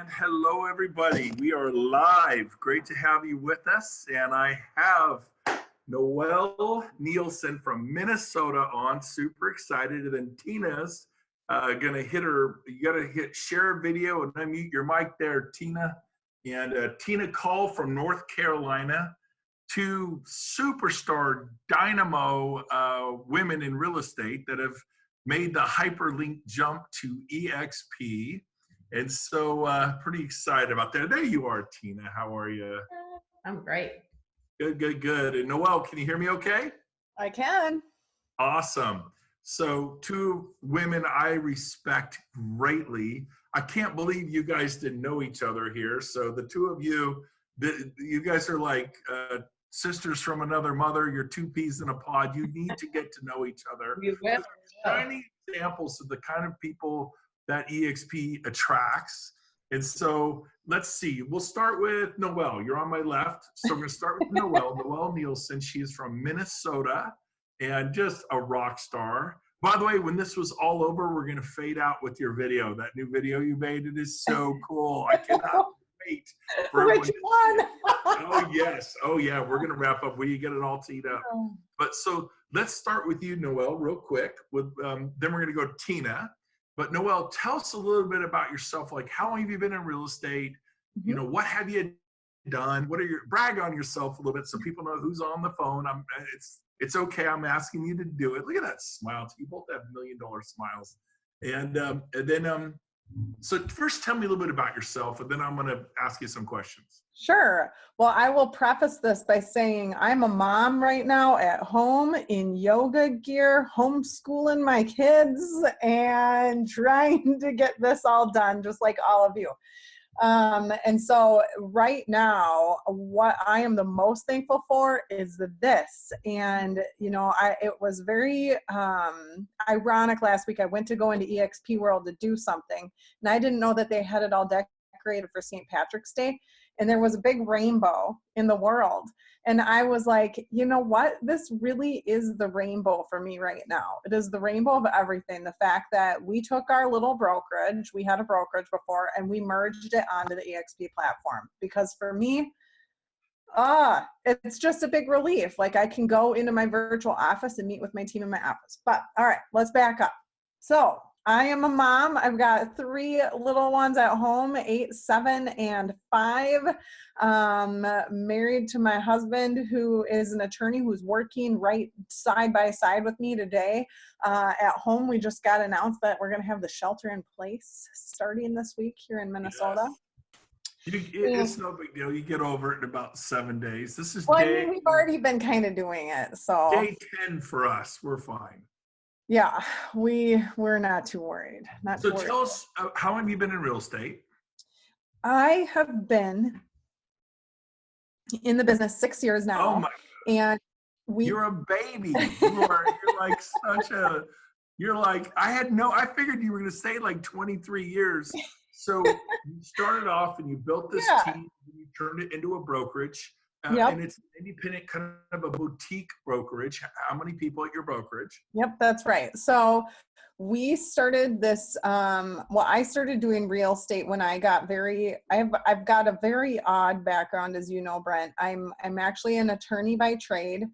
And hello, everybody. We are live. Great to have you with us. And I have Noelle Nielsen from Minnesota on. Super excited. And then Tina's going to hit her. You got to hit share video and unmute your mic there, Tina. And Tina Caul from North Carolina. Two superstar dynamo women in real estate that have made the hyperlink jump to EXP. And so pretty excited about that. There you are, Tina. How are you? I'm great. Good, good, good. And Noelle, can you hear me okay? I can. Awesome. So two women I respect greatly. I can't believe you guys didn't know each other here. So the two of you, you guys are like sisters from another mother. You're two peas in a pod. You need to get to know each other. You will. Tiny examples of the kind of people that EXP attracts. And so let's see. We'll start with Noelle. You're on my left. So we're going to start with Noelle. Noelle Nielsen. She is from Minnesota and just a rock star. By the way, when this was all over, we're going to fade out with your video. That new video you made, it is so cool. I cannot wait for Which one? Oh, yes. Oh, yeah. We're going to wrap up when you get it all teed up. But so let's start with you, Noelle, real quick. With then we're going to go to Tina. But Noelle, tell us a little bit about yourself. Like, how long have you been in real estate? Mm-hmm. You know, what have you done? What are your brag on yourself a little bit so people know who's on the phone. It's okay. I'm asking you to do it. Look at that smile. You both have $1 million smiles. And then so first tell me a little bit about yourself, and then I'm going to ask you some questions. Sure. Well, I will preface this by saying I'm a mom right now at home in yoga gear, homeschooling my kids and trying to get this all done, just like all of you. And so right now, what I am the most thankful for is this. And, you know, it was very ironic last week. I went to go into EXP World to do something, and I didn't know that they had it all decorated for St. Patrick's Day. And there was a big rainbow in the world. And I was like, you know what? This really is the rainbow for me right now. It is the rainbow of everything. The fact that we took our little brokerage, we had a brokerage before, and we merged it onto the EXP platform. Because for me, it's just a big relief. Like, I can go into my virtual office and meet with my team in my office. But all right, let's back up. So I am a mom. I've got 3 little ones at home, 8, 7, and 5. Married to my husband, who is an attorney who's working right side by side with me today. At home, we just got announced that we're going to have the shelter in place starting this week here in Minnesota. Yes. It's no big deal. You get over it in about 7 days. This is we've already been kind of doing it. So day 10 for us. We're fine. Yeah, we're not too worried. So tell us, how long have you been in real estate? I have been in the business 6 years now. Oh my God. And you're a baby. You're like, I figured you were going to say like 23 years. So you started off and you built this team, and you turned it into a brokerage. And it's an independent, kind of a boutique brokerage. How many people at your brokerage? Yep, that's right. So we started this, I started doing real estate when I got I've got a very odd background, as you know, Brent. I'm actually an attorney by trade,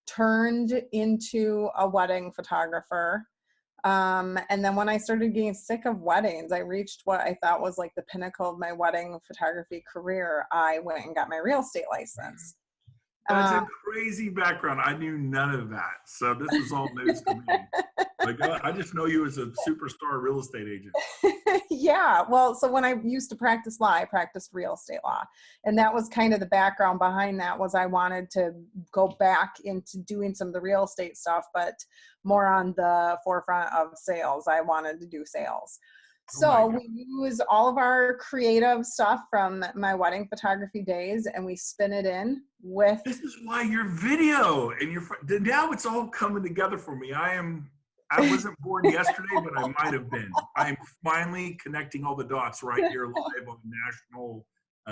turned into a wedding photographer. And then when I started getting sick of weddings, I reached what I thought was like the pinnacle of my wedding photography career. I went and got my real estate license. That's a crazy background. I knew none of that. So this is all news to me. Like, I just know you as a superstar real estate agent. Yeah. Well, so when I used to practice law, I practiced real estate law. And that was kind of the background behind that, was I wanted to go back into doing some of the real estate stuff, but more on the forefront of sales. I wanted to do sales. So we use all of our creative stuff from my wedding photography days, and we spin it in with. This is why your video and now it's all coming together for me. I wasn't born yesterday, but I might have been. I'm finally connecting all the dots right here live on national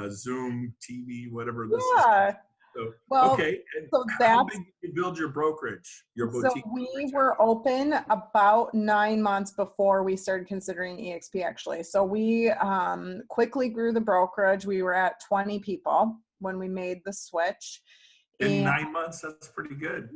Zoom TV, whatever this is. So, Well, okay. And so how that's big did you build your brokerage, your so boutique we brokerage? were open about 9 months before we started considering EXP actually. So we quickly grew the brokerage. We were at 20 people when we made the switch. In And 9 months, that's pretty good.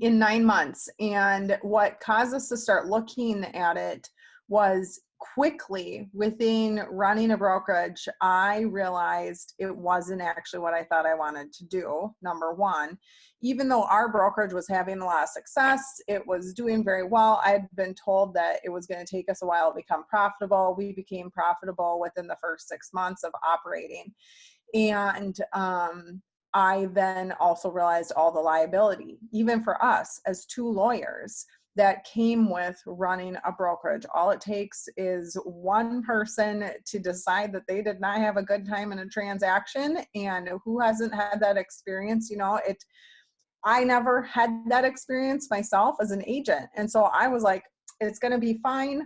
in 9 months. And what caused us to start looking at it was quickly within running a brokerage, I realized it wasn't actually what I thought I wanted to do. Number one, even though our brokerage was having a lot of success, it was doing very well. I had been told that it was going to take us a while to become profitable. We became profitable within the first 6 months of operating. And I then also realized all the liability, even for us as two lawyers, that came with running a brokerage. All it takes is one person to decide that they did not have a good time in a transaction, and who hasn't had that experience? I never had that experience myself as an agent. And so I was like, it's going to be fine,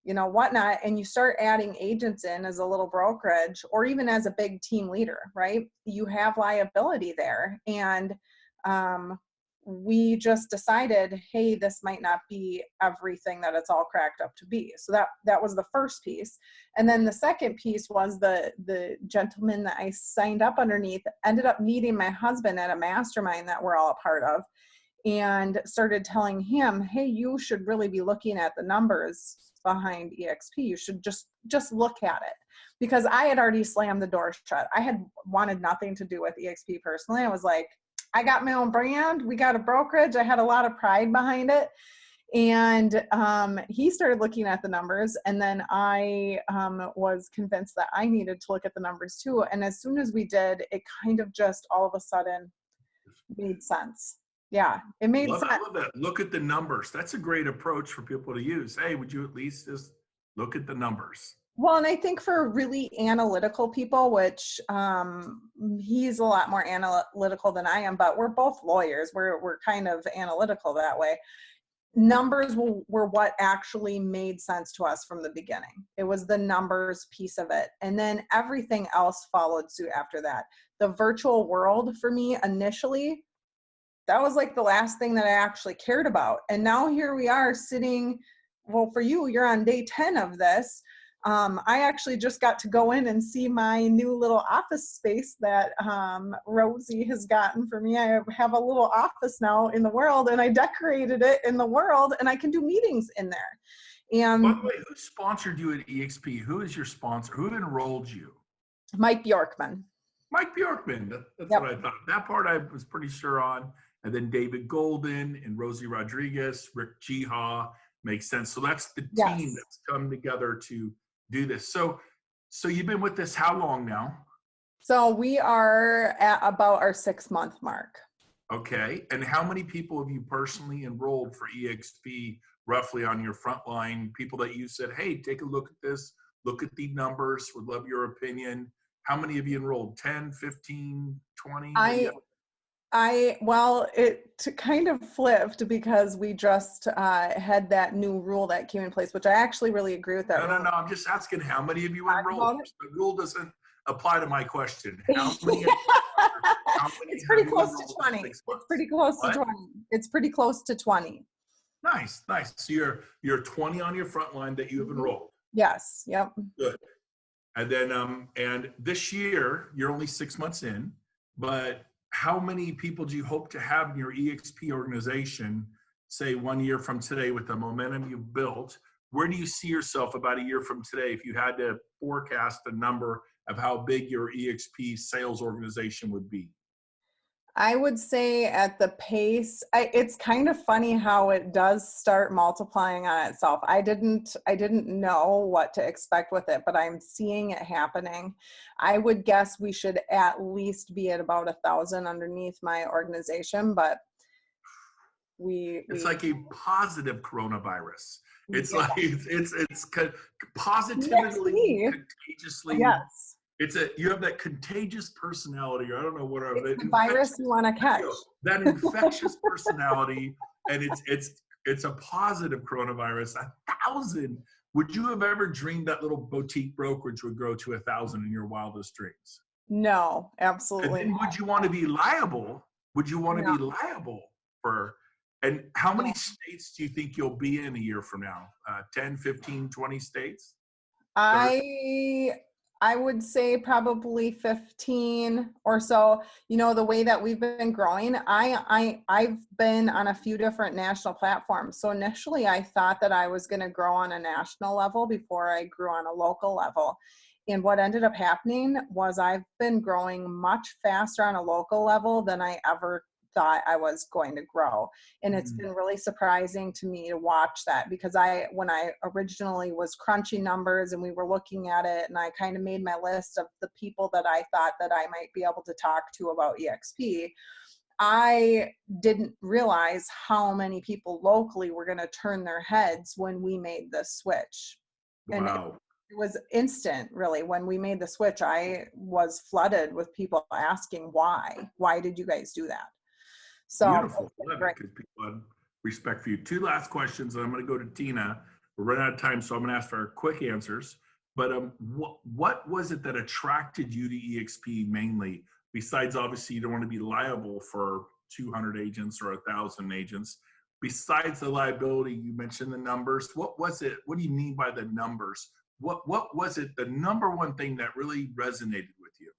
whatnot. And you start adding agents in as a little brokerage or even as a big team leader, right? You have liability there. And we just decided, hey, this might not be everything that it's all cracked up to be. So that was the first piece. And then the second piece was the gentleman that I signed up underneath ended up meeting my husband at a mastermind that we're all a part of, and started telling him, hey, you should really be looking at the numbers behind EXP. You should just look at it. Because I had already slammed the door shut. I had wanted nothing to do with EXP personally. I was like, I got my own brand. We got a brokerage. I had a lot of pride behind it. And he started looking at the numbers, and then I was convinced that I needed to look at the numbers too. And as soon as we did, it kind of just all of a sudden made sense. Yeah, it made sense. I love that. Look at the numbers. That's a great approach for people to use. Hey, would you at least just look at the numbers? Well, and I think for really analytical people, which he's a lot more analytical than I am, but we're both lawyers. We're kind of analytical that way. Numbers were what actually made sense to us from the beginning. It was the numbers piece of it. And then everything else followed suit after that. The virtual world for me initially, that was like the last thing that I actually cared about. And now here we are sitting, well, for you, you're on day 10 of this. I actually just got to go in and see my new little office space that Rosie has gotten for me. I have a little office now in the world, and I decorated it in the world, and I can do meetings in there. And by the way, who sponsored you at EXP? Who is your sponsor? Who enrolled you? Mike Bjorkman. Mike Bjorkman. That's Yep. what I thought. That part I was pretty sure on. And then David Golden and Rosie Rodriguez, Rick Jiha. Makes sense. So that's the team Yes. that's come together to do this. So you've been with this how long now? So we are at about our 6-month mark. Okay. And how many people have you personally enrolled for EXP roughly on your front line? People that you said, hey, take a look at this, look at the numbers, would love your opinion. How many have you enrolled? 10, 15, 20? It kind of flipped because we just had that new rule that came in place, which I actually really agree with that rule. No. I'm just asking how many of you enrolled? The rule doesn't apply to my question. How many? It's pretty close to 20. It's pretty close to 20. It's pretty close to 20. Nice. So you're 20 on your front line that you have enrolled. Yes. Yep. Good. And then and this year you're only 6 months in, but how many people do you hope to have in your EXP organization, say 1 year from today, with the momentum you've built? Where do you see yourself about a year from today if you had to forecast a number of how big your EXP sales organization would be? I would say at the pace, it's kind of funny how it does start multiplying on itself. I didn't know what to expect with it, but I'm seeing it happening. I would guess we should at least be at about 1,000 underneath my organization, but it's like a positive coronavirus. It's yeah. like it's positively, contagiously. Yes. You have that contagious personality, or I don't know what it's the virus you want to catch. That infectious personality, and it's a positive coronavirus. 1,000. Would you have ever dreamed that little boutique brokerage would grow to 1,000 in your wildest dreams? No, And absolutely then would you want to be liable? Would you want to not. be liable for, and how No. many states do you think you'll be in a year from now? 10, 15, 20 states? 30? I would say probably 15 or so. You know, the way that we've been growing, I've been on a few different national platforms. So initially I thought that I was going to grow on a national level before I grew on a local level. And what ended up happening was I've been growing much faster on a local level than I ever thought I was going to grow. And it's Mm, been really surprising to me to watch that, because when I originally was crunching numbers and we were looking at it, and I kind of made my list of the people that I thought that I might be able to talk to about EXP, I didn't realize how many people locally were going to turn their heads when we made the switch. And wow. it was instant, really. When we made the switch, I was flooded with people asking why did you guys do that? So Beautiful. it's been Love it great. because people have respect for you. Two last questions, and I'm going to go to Tina. We're running out of time, so I'm going to ask for quick answers. But what was it that attracted you to EXP mainly? Besides, obviously, you don't want to be liable for 200 agents or 1,000 agents. Besides the liability, you mentioned the numbers. What was it? What do you mean by the numbers? What was it? The number one thing that really resonated with you?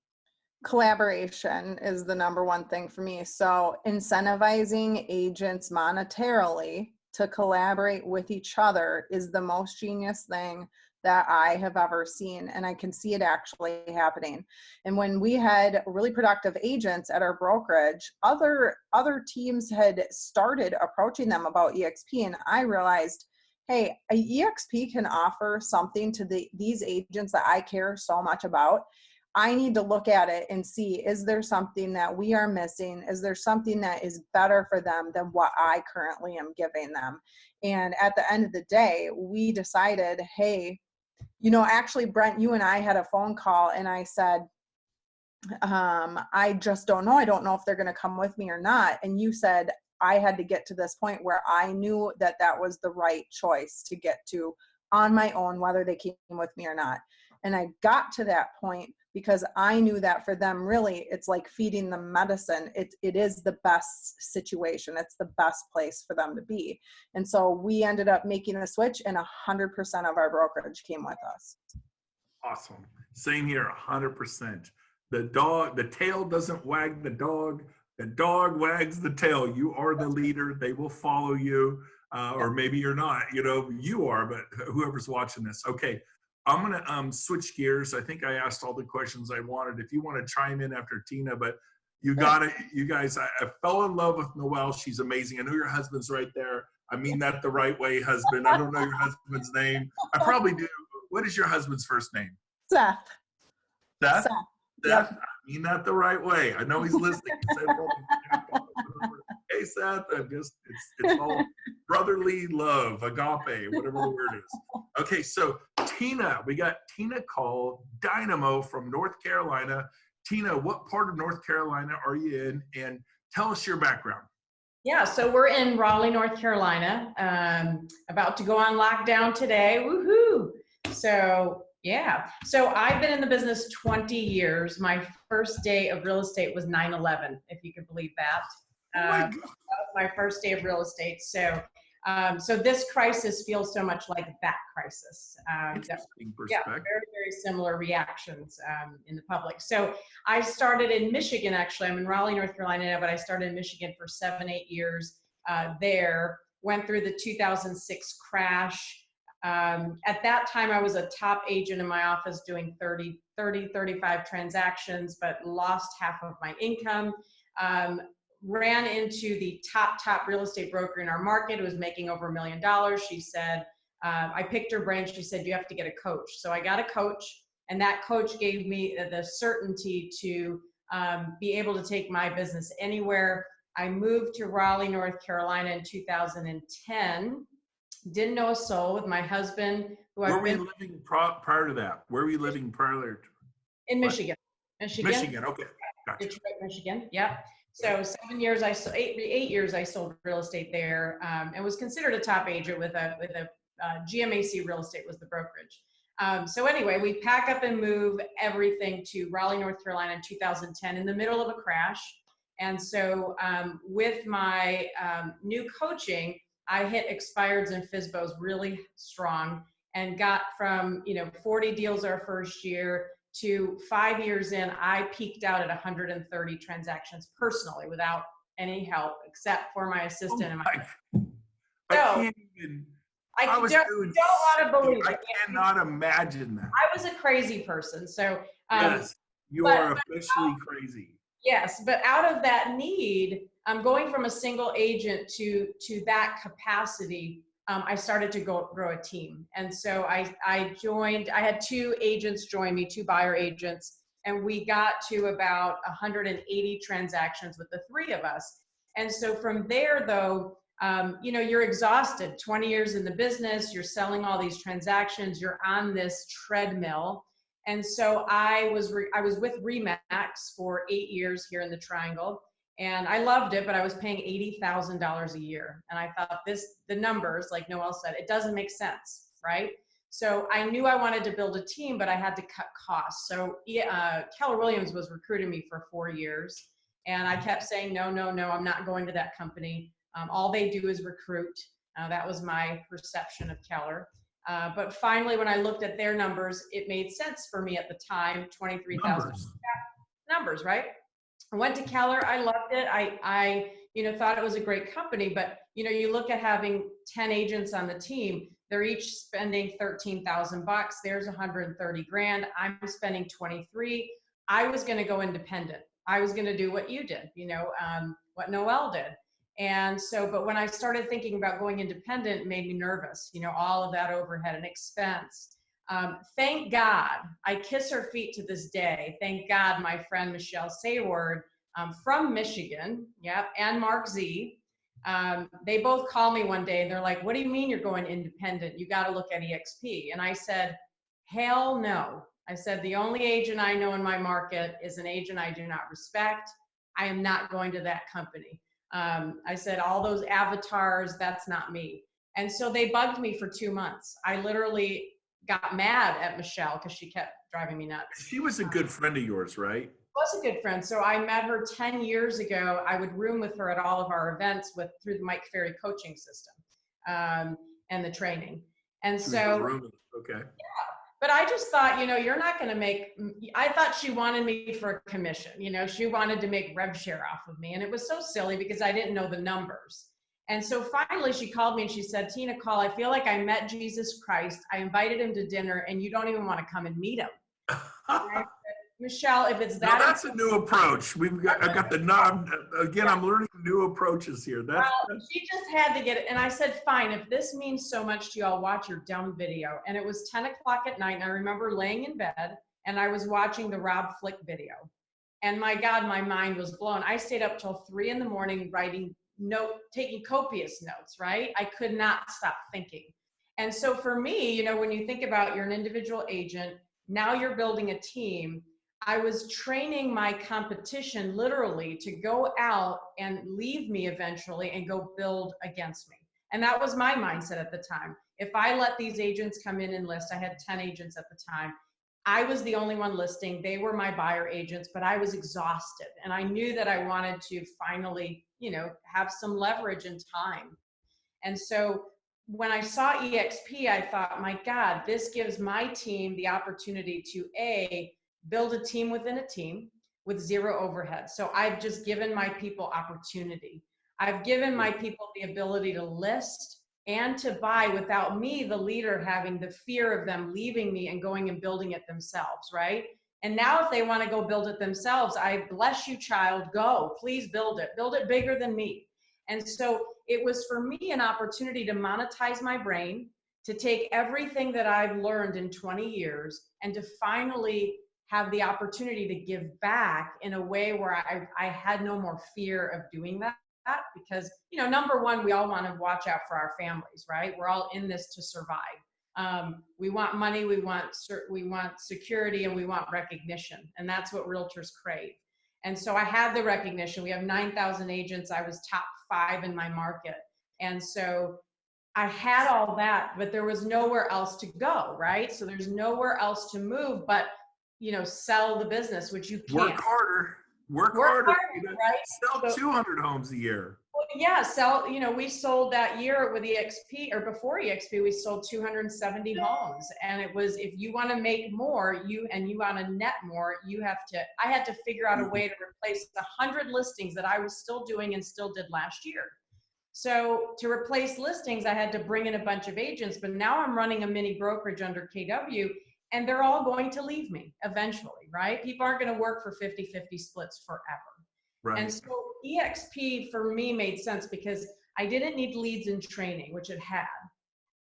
Collaboration is the number one thing for me. So incentivizing agents monetarily to collaborate with each other is the most genius thing that I have ever seen. And I can see it actually happening. And when we had really productive agents at our brokerage, other teams had started approaching them about EXP. And I realized, hey, EXP can offer something to these agents that I care so much about. I need to look at it and see, is there something that we are missing? Is there something that is better for them than what I currently am giving them? And at the end of the day, we decided, hey, actually, Brent, you and I had a phone call, and I said, I just don't know. I don't know if they're going to come with me or not. And you said, I had to get to this point where I knew that that was the right choice to get to on my own, whether they came with me or not. And I got to that point because I knew that for them, really, it's like feeding them medicine. It is the best situation. It's the best place for them to be. And so we ended up making a switch, and 100% of our brokerage came with us. Awesome. Same here, 100%. The tail doesn't wag the dog wags the tail. You are the leader. They will follow you, or maybe you're not. You are, but whoever's watching this. Okay, I'm gonna switch gears. I think I asked all the questions I wanted. If you want to chime in after Tina, but you got it. You guys, I fell in love with Noelle. She's amazing. I know your husband's right there. I mean that the right way, husband. I don't know your husband's name. I probably do. What is your husband's first name? Seth. Seth? Seth. Seth? Yep. I mean that the right way. I know he's listening. Hey Seth, it's all brotherly love, agape, whatever the word is. Okay, so Tina, we got Tina Caul, Dynamo from North Carolina. Tina, what part of North Carolina are you in? And tell us your background. Yeah, so we're in Raleigh, North Carolina, about to go on lockdown today. Woohoo! So I've been in the business 20 years. My first day of real estate was 9/11, if you could believe that. That was my first day of real estate. So this crisis feels so much like that crisis. Interesting perspective. Yeah, very, very similar reactions in the public. So I started in Michigan, actually. I'm in Raleigh, North Carolina now, but I started in Michigan for 7-8 years there. Went through the 2006 crash. At that time, I was a top agent in my office doing 35 transactions, but lost half of my income. Ran into the top real estate broker in our market who was making over $1 million. She said, I picked her brain. She said, you have to get a coach. So I got a coach, and that coach gave me the certainty to be able to take my business anywhere. I moved to Raleigh, North Carolina in 2010. Didn't know a soul with my husband. Where were you living prior to that? Where were you living prior to? In Michigan. Michigan, okay. Gotcha. Detroit, Michigan, yep. So 7 years, 8 years I sold real estate there, and was considered a top agent with a GMAC Real Estate was the brokerage. So anyway, we pack up and move everything to Raleigh, North Carolina in 2010 in the middle of a crash. And so with my new coaching, I hit expireds and FSBOs really strong and got from 40 deals our first year to 5 years in, I peaked out at 130 transactions personally without any help except for my assistant and my. I So can't even. I I was don't doing. want to believe I it. cannot imagine that. I was a crazy person. So Yes, you but- are officially crazy. yes, but out of that need, I'm going from a single agent to that capacity. I started to grow a team. And so I joined, I had 2 agents join me, 2 buyer agents, and we got to about 180 transactions with the 3 of us. And so from there though, you're exhausted, 20 years in the business, you're selling all these transactions, you're on this treadmill. And so I was with Remax for 8 years here in the Triangle. And I loved it, but I was paying $80,000 a year. And I thought the numbers, like Noelle said, it doesn't make sense, right? So I knew I wanted to build a team, but I had to cut costs. So Keller Williams was recruiting me for 4 years. And I kept saying, no, I'm not going to that company. All they do is recruit. That was my perception of Keller. But finally, when I looked at their numbers, it made sense for me at the time, 23,000 numbers, right? I went to Keller. I loved it. I thought it was a great company, but you look at having 10 agents on the team, they're each spending $13,000. There's 130 grand. I'm spending 23. I was going to go independent. I was going to do what you did, what Noelle did. And so, but when I started thinking about going independent, it made me nervous, all of that overhead and expense. Thank God, I kiss her feet to this day. Thank God my friend Michelle Sayward from Michigan, and Mark Z, they both called me one day and they're like, what do you mean you're going independent? You got to look at EXP. And I said, hell no. I said, the only agent I know in my market is an agent I do not respect. I am not going to that company. I said, all those avatars, that's not me. And so they bugged me for 2 months. I literally got mad at Michelle because she kept driving me nuts. She was a good friend of yours, right? Was a good friend. So I met her 10 years ago. I would room with her at all of our events through the Mike Ferry coaching system and the training. And so, okay. But I just thought, you're not going to make, I thought she wanted me for a commission. She wanted to make rev share off of me. And it was so silly because I didn't know the numbers. And so finally she called me and she said, Tina, Caul, I feel like I met Jesus Christ. I invited him to dinner and you don't even want to come and meet him. And I said, Michelle, if it's that. Now that's a new approach. I got the knob. Again, I'm learning new approaches here. She just had to get it. And I said, fine, if this means so much to you, I'll watch your dumb video. And it was 10 o'clock at night. And I remember laying in bed and I was watching the Rob Flick video. And my God, my mind was blown. I stayed up till 3 a.m. taking copious notes, right? I could not stop thinking. And so for me, when you think about you're an individual agent, now you're building a team. I was training my competition literally to go out and leave me eventually and go build against me. And that was my mindset at the time. If I let these agents come in and list, I had 10 agents at the time. I was the only one listing. They were my buyer agents, but I was exhausted. And I knew that I wanted to finally, have some leverage and time. And so when I saw EXP, I thought, my God, this gives my team the opportunity to build a team within a team with 0 overhead. So I've just given my people opportunity. I've given my people the ability to list and to buy without me, the leader, having the fear of them leaving me and going and building it themselves, right? And now if they want to go build it themselves, I bless you, child, go, please build it bigger than me. And so it was for me an opportunity to monetize my brain, to take everything that I've learned in 20 years and to finally have the opportunity to give back in a way where I had no more fear of doing that because, number one, we all want to watch out for our families, right? We're all in this to survive. We want money, we want security, and we want recognition. And that's what realtors crave. And so I had the recognition. We have 9,000 agents. I was top 5 in my market. And so I had all that, but there was nowhere else to go, right? So there's nowhere else to move but, sell the business, which you Work can't. harder. Work Work harder. harder, right? Sell So, 200 homes a year. yeah, we sold that year with EXP, or before EXP, we sold 270 homes. And it was, if you want to make more, you want to net more, I had to figure out a way to replace the 100 listings that I was still doing and still did last year. So to replace listings, I had to bring in a bunch of agents, but now I'm running a mini brokerage under KW, and they're all going to leave me eventually, right? People aren't going to work for 50-50 splits forever. Right. And so EXP for me made sense because I didn't need leads and training, which it had.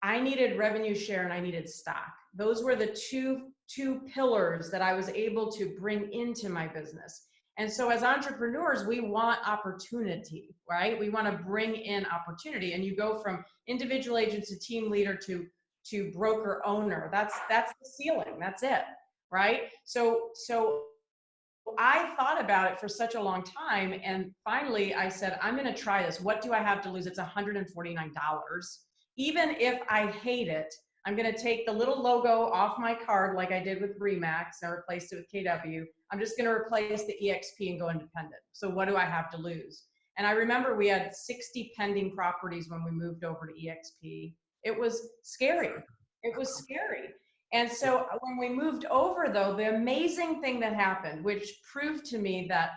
I needed revenue share and I needed stock. Those were the two pillars that I was able to bring into my business. And so as entrepreneurs, we want opportunity, right? We want to bring in opportunity, and you go from individual agent to team leader to broker owner. That's the ceiling. That's it, right? So I thought about it for such a long time, and finally I said, I'm going to try this. What do I have to lose? It's $149. Even if I hate it, I'm going to take the little logo off my card like I did with Remax and replaced it with KW. I'm just going to replace the EXP and go independent. So what do I have to lose? And I remember we had 60 pending properties when we moved over to EXP. It was scary. It was scary. And so when we moved over, though, the amazing thing that happened, which proved to me that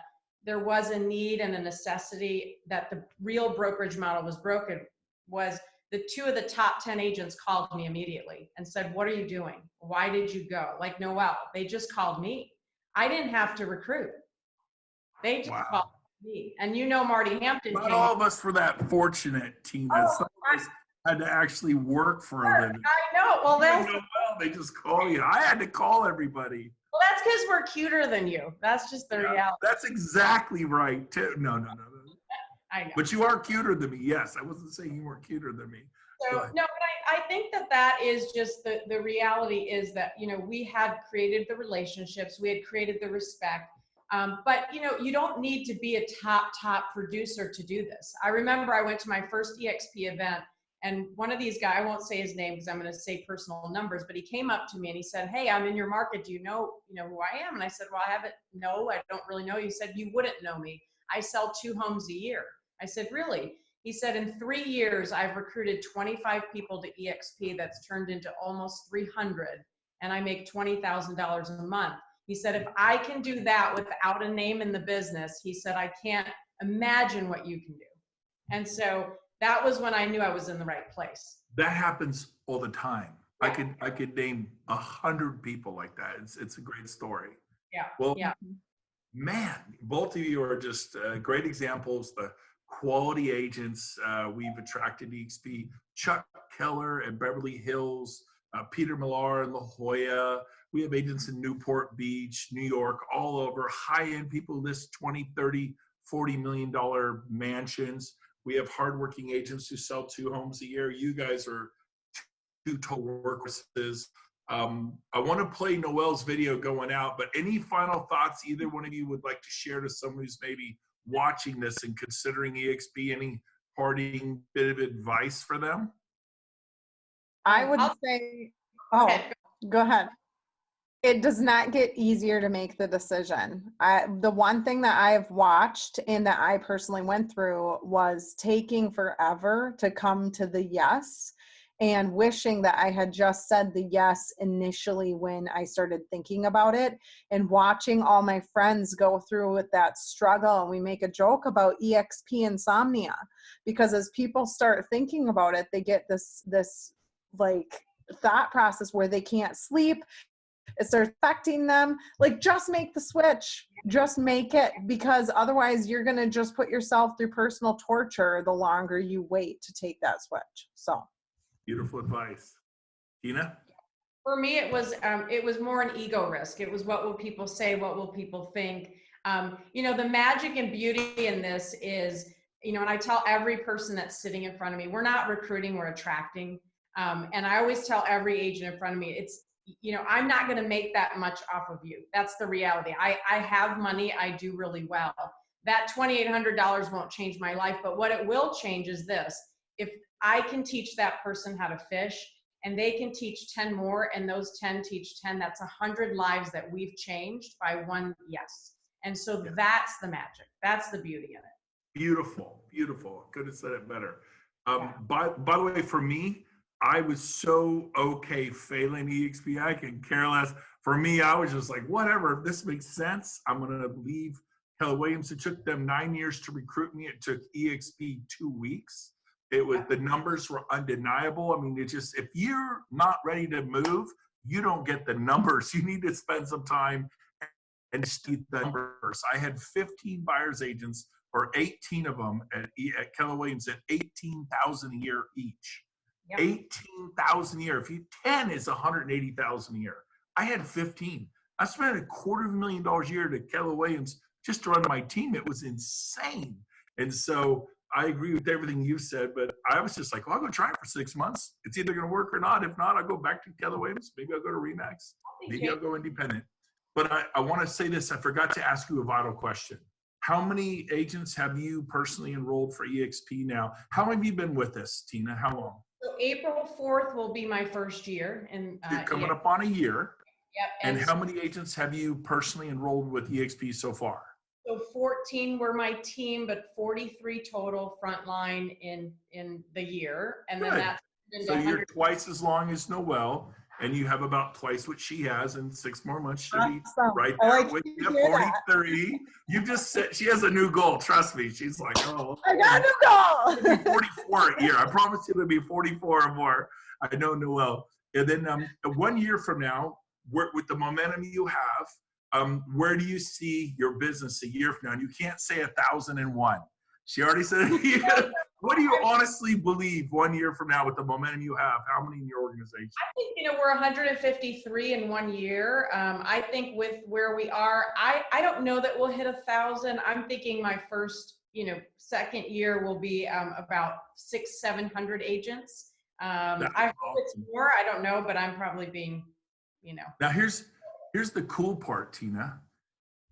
there was a need and a necessity that the real brokerage model was broken, was the 2 of the top 10 agents called me immediately and said, what are you doing? Why did you go? Like Noelle, they just called me. I didn't have to recruit. They just called me. And Marty Hampton. Not all of us were that fortunate, Tina. Some of us had to actually work for a living. I know. Well, they just call you. I had to call everybody. Well, that's because we're cuter than you. That's just the reality. That's exactly right, too. No. I know. But you are cuter than me. Yes, I wasn't saying you weren't cuter than me. So, no, but I think that is just the reality is that, we had created the relationships, we had created the respect. But, you don't need to be a top producer to do this. I remember I went to my first EXP event, and one of these guys, I won't say his name because I'm going to say personal numbers, but he came up to me and he said, hey, I'm in your market. Do you know who I am? And I said, well, no, I don't really know. He said, you wouldn't know me. I sell 2 homes a year. I said, really? He said, in 3 years, I've recruited 25 people to EXP that's turned into almost 300, and I make $20,000 a month. He said, if I can do that without a name in the business, he said, I can't imagine what you can do. And so that was when I knew I was in the right place. That happens all the time. Yeah. I could name 100 people like that. It's a great story. Yeah. Well, yeah. Man, both of you are just great examples. The quality agents we've attracted to EXP, Chuck Keller at Beverly Hills, Peter Millar in La Jolla. We have agents in Newport Beach, New York, all over. High-end people list $20, $30, $40 million mansions. We have hardworking agents who sell 2 homes a year. You guys are 2 total workhorses. I want to play Noelle's video going out, but any final thoughts either one of you would like to share to someone who's maybe watching this and considering EXP? Any parting bit of advice for them? I would say, go ahead. It does not get easier to make the decision. The one thing that I've watched and that I personally went through was taking forever to come to the yes, and wishing that I had just said the yes initially when I started thinking about it, and watching all my friends go through with that struggle. And we make a joke about EXP insomnia, because as people start thinking about it, they get this like thought process where they can't sleep. It starts affecting them. Like, just make the switch. Just make it, because otherwise you're going to just put yourself through personal torture the longer you wait to take that switch. So beautiful advice. Tina? For me, it was more an ego risk. It was, what will people say? What will people think? The magic and beauty in this is, and I tell every person that's sitting in front of me, we're not recruiting, we're attracting. And I always tell every agent in front of me, I'm not going to make that much off of you. That's the reality. I have money. I do really well. That $2,800 won't change my life, but what it will change is this. if I can teach that person how to fish and they can teach 10 more and those 10 teach 10, that's 100 lives that we've changed by one yes. And so that's the magic. That's the beauty of it. Beautiful, beautiful. Could have said it better. By the way, for me, I was so okay failing EXP. I could care less. For me, I was just like, whatever, if this makes sense, I'm going to leave Keller Williams. It took them 9 years to recruit me. It took EXP 2 weeks. It was, the numbers were undeniable. I mean, it just, if you're not ready to move, you don't get the numbers. You need to spend some time and see the numbers. I had 15 buyer's agents, or 18 of them at Keller Williams, at 18,000 a year each. Yep. 18,000 a year. If you 10 is 180,000 a year. I had 15. I spent $250,000 a year to Keller Williams just to run my team. It was insane. And so I agree with everything you said, but I was just like, well, I'm going to try it for 6 months. It's either going to work or not. If not, I'll go back to Keller Williams. Maybe I'll go to Remax. Maybe I'll go independent. But I want to say this. I forgot to ask you a vital question. How many agents have you personally enrolled for EXP now? How long have you been with us, Tina? How long? So April 4th will be my first year. And you're coming up on a year. Yep. And how many agents have you personally enrolled with EXP so far? So 14 were my team, but 43 total frontline in the year. And then that's so you're twice as long as Noelle, and you have about twice what she has, and 6 more months she'll be right there with you, 43. You just said she has a new goal. Trust me. She's like, oh, I got a new goal. 44 a year. I promise you it'll be 44 or more. I know Noelle. And then 1 year from now, with the momentum you have, where do you see your business a year from now? And you can't say 1,001. She already said, what do you honestly believe 1 year from now with the momentum you have? How many in your organization? I think, we're 153 in 1 year. I think with where we are, I don't know that we'll hit 1,000. I'm thinking my first, second year will be about 600-700 agents. I hope it's more. I don't know, but I'm probably being, Now here's the cool part, Tina.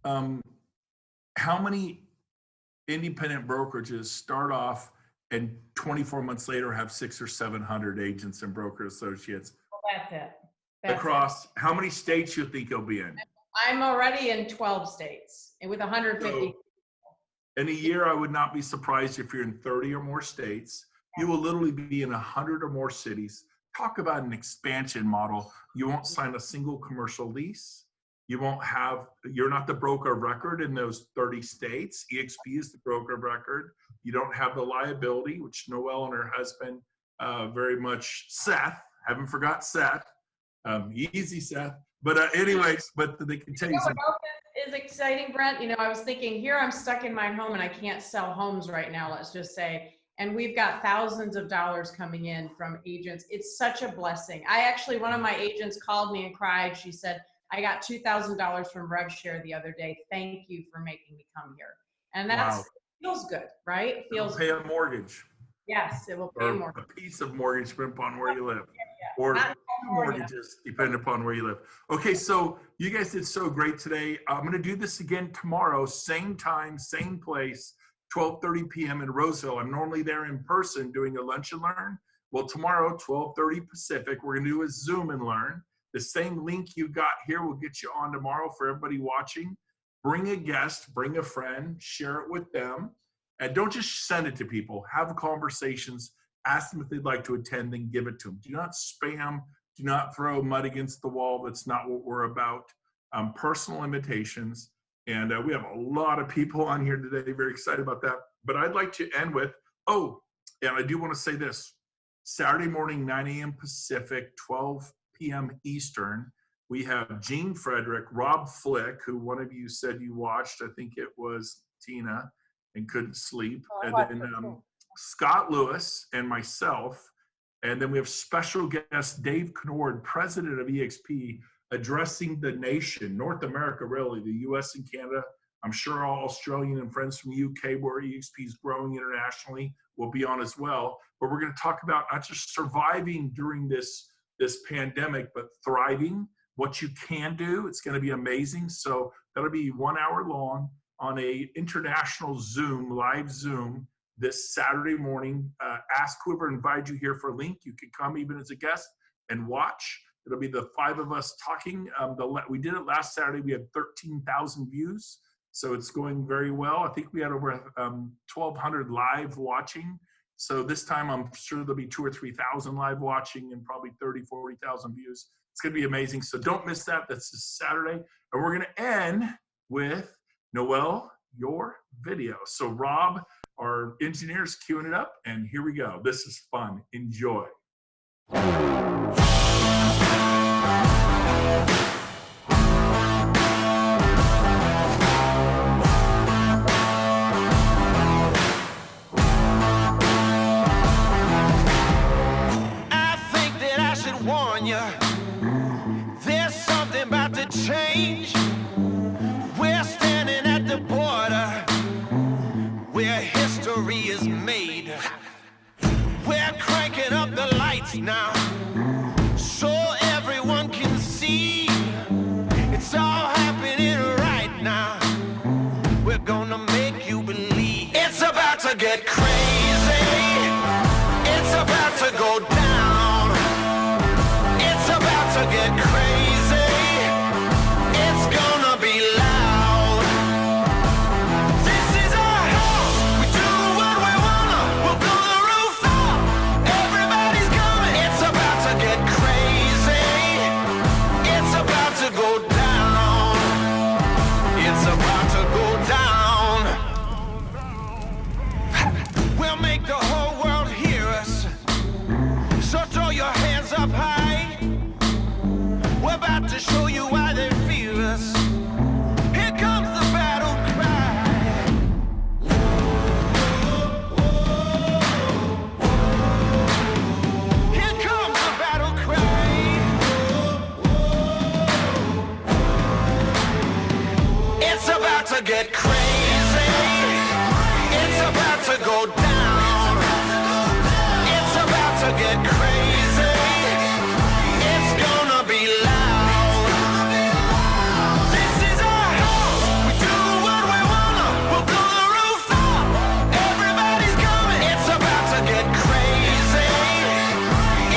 How many independent brokerages start off and 24 months later have 600 or 700 agents and broker associates? Well, that's it. Across how many states you think you'll be in? I'm already in 12 states and with 150. So, in a year, I would not be surprised if you're in 30 or more states. You will literally be in 100 or more cities. Talk about an expansion model. You won't sign a single commercial lease. You're not the broker of record in those 30 states. EXP is the broker of record. You don't have the liability, which Noelle and her husband, very much Seth, haven't forgot Seth. Easy Seth. But anyways, but they can tell you something. What else is exciting, Brent? I was thinking here I'm stuck in my home and I can't sell homes right now, let's just say. And we've got thousands of dollars coming in from agents. It's such a blessing. One of my agents called me and cried. She said, I got $2,000 from RevShare the other day. Thank you for making me come here. And that feels good, right? It feels pay a mortgage. Yes, it will pay a mortgage. A piece of mortgage depending upon where you live. Or two mortgages depending upon where you live. Okay, so you guys did so great today. I'm going to do this again tomorrow, same time, same place, 12:30 p.m. in Roseville. I'm normally there in person doing a lunch and learn. Well, tomorrow, 12:30 Pacific, we're going to do a Zoom and learn. The same link you got here will get you on tomorrow for everybody watching. Bring a guest, bring a friend, share it with them. And don't just send it to people. Have conversations. Ask them if they'd like to attend, then give it to them. Do not spam. Do not throw mud against the wall. That's not what we're about. Personal invitations. And we have a lot of people on here today. Very excited about that. But I'd like to end with, and I do want to say this. Saturday morning, 9 a.m. Pacific, 12 p.m. Eastern, we have Gene Frederick, Rob Flick, who one of you said you watched. I think it was Tina, and couldn't sleep. And then Scott Lewis and myself. And then we have special guest Dave Knord, president of EXP, addressing the nation, North America, really, the U.S. and Canada. I'm sure all Australian and friends from the UK, where EXP is growing internationally, will be on as well. But we're going to talk about not just surviving during this pandemic, but thriving, what you can do. It's going to be amazing. So that'll be 1 hour long on a international Zoom, live Zoom. this Saturday morning. Ask whoever invited you here for a link. You can come even as a guest and watch. It'll be the 5 of us talking. We did it last Saturday. We had 13,000 views. So it's going very well. I think we had over 1,200 live watching. So this time I'm sure there'll be 2,000 or 3,000 live watching and probably 30,000, 40,000 views. It's gonna be amazing. So don't miss that. That's this Saturday. And we're gonna end with Noelle, your video. So Rob, our engineer, is queuing it up, and here we go. This is fun. Enjoy. There's something about to change. We're standing at the border where history is made. We're cranking up the lights now so everyone can see. It's all happening right now. We're gonna make you believe. It's about to get crazy. It's about to go down. It's about to get crazy. It's gonna be loud. This is our house. We do what we wanna. We'll blow the roof up. Everybody's coming. It's about to get crazy. It's about to go down. It's about to go down. We'll make the whole world hear us. So throw your hands up high. We're about to show you why they fear us. Here comes the battle cry. Here comes the battle cry. It's about to get crazy. It's about to go down. It's about to get crazy. It's gonna be loud. This is our house. We do what we wanna. We'll blow the roof up. Everybody's coming. It's about to get crazy.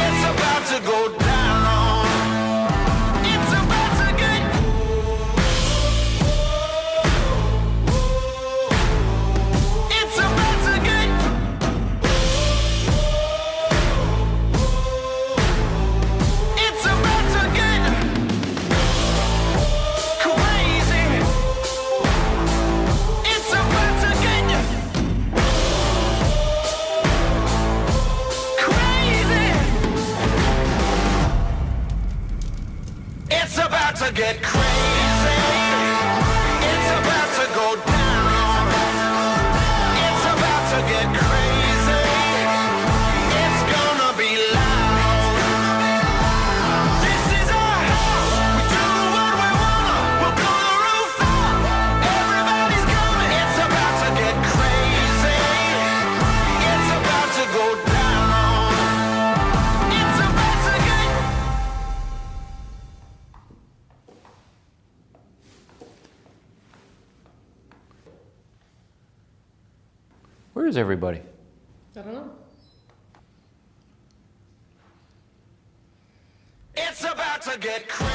It's about to go down. It's about to get. It's about to get. It's about to get crazy. It's about to get crazy. It's about to get crazy. It's about to go down. It's about to get crazy. It's gonna be loud. This is our house. We do what we wanna. We'll blow the roof up. Everybody's coming. It's about to get crazy. It's about to go down. It's about to get. Where is everybody? I don't know. It's about to get crazy.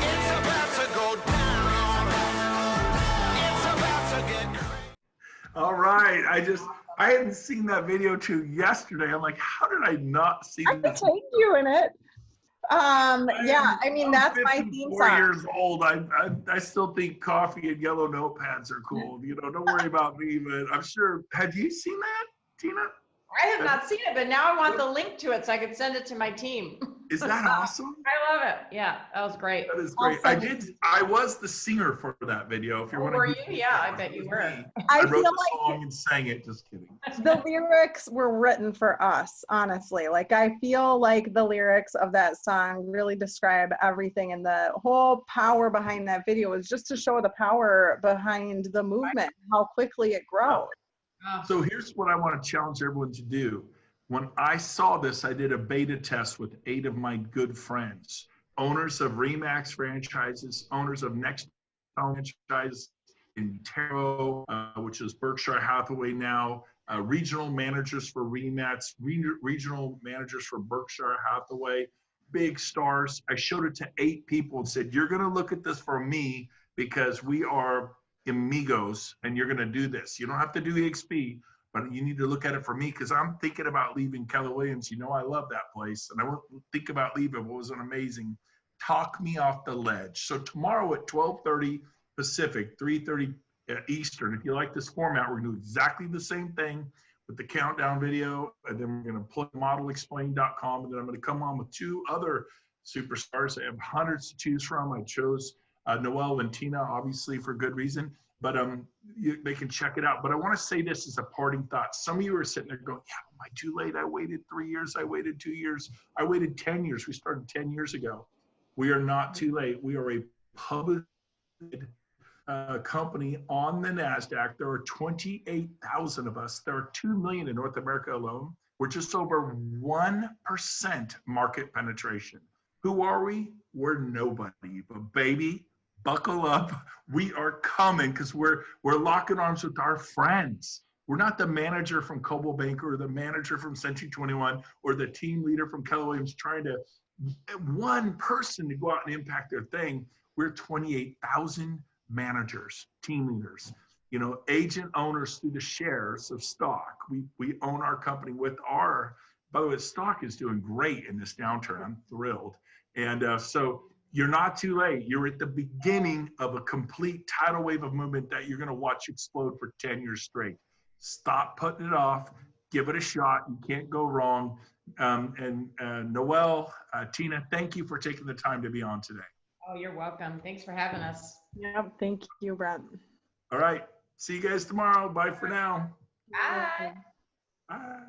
It's about to go down. It's about to get crazy. All right. I hadn't seen that video till yesterday. I'm like, how did I not see I this? take you in it. Yeah, I mean, that's my theme 54 song. years old. I still think coffee and yellow notepads are cool. You know, don't worry about me, but I'm sure. Had you seen that, Tina? I have not seen it, but now I want the link to it so I could send it to my team. Is that awesome? I love it. Yeah, that was great. That is I'll great. send I was the singer for that video. If you Oh, want to. were you? Yeah, I bet you were. I I wrote feel the like song and sang it. Just kidding. the lyrics were written for us, honestly. Like, I feel like the lyrics of that song really describe everything, and the whole power behind that video is just to show the power behind the movement, how quickly it grows. So here's what I want to challenge everyone to do. When I saw this, I did a beta test with 8 of my good friends, owners of Remax franchises, owners of Next franchises, Intero, which is Berkshire Hathaway now, regional managers for REMAX, regional managers for Berkshire Hathaway, big stars. I showed it to 8 people and said, you're going to look at this for me because we are amigos and you're going to do this. You don't have to do EXP, but you need to look at it for me because I'm thinking about leaving Keller Williams. You know, I love that place and I won't think about leaving. It was an amazing. Talk me off the ledge. So tomorrow at 12:30 Pacific, 3:30 Eastern, if you like this format, we're going to do exactly the same thing with the countdown video, and then we're going to plug modelexplain.com, and then I'm going to come on with 2 other superstars. I have hundreds to choose from. I chose Noelle and Tina, obviously for good reason, but they can check it out. But I want to say this as a parting thought. Some of you are sitting there going, yeah, am I too late? I waited 3 years. I waited 2 years. I waited 10 years. We started 10 years ago. We are not too late. We are a public company on the NASDAQ. There are 28,000 of us. There are 2 million in North America alone. We're just over 1% market penetration. Who are we? We're nobody. But baby, buckle up. We are coming because we're locking arms with our friends. We're not the manager from Coldwell Banker or the manager from Century 21 or the team leader from Keller Williams trying to one person to go out and impact their thing. We're 28,000 managers, team leaders, you know, agent owners through the shares of stock. We own our company with our, by the way, stock is doing great in this downturn. I'm thrilled. And so you're not too late. You're at the beginning of a complete tidal wave of movement that you're going to watch explode for 10 years straight. Stop putting it off. Give it a shot. You can't go wrong. Noelle, Tina, thank you for taking the time to be on today. Oh, you're welcome. Thanks for having us. Yep, thank you, Brent. All right. See you guys tomorrow. Bye for now. Bye. Bye.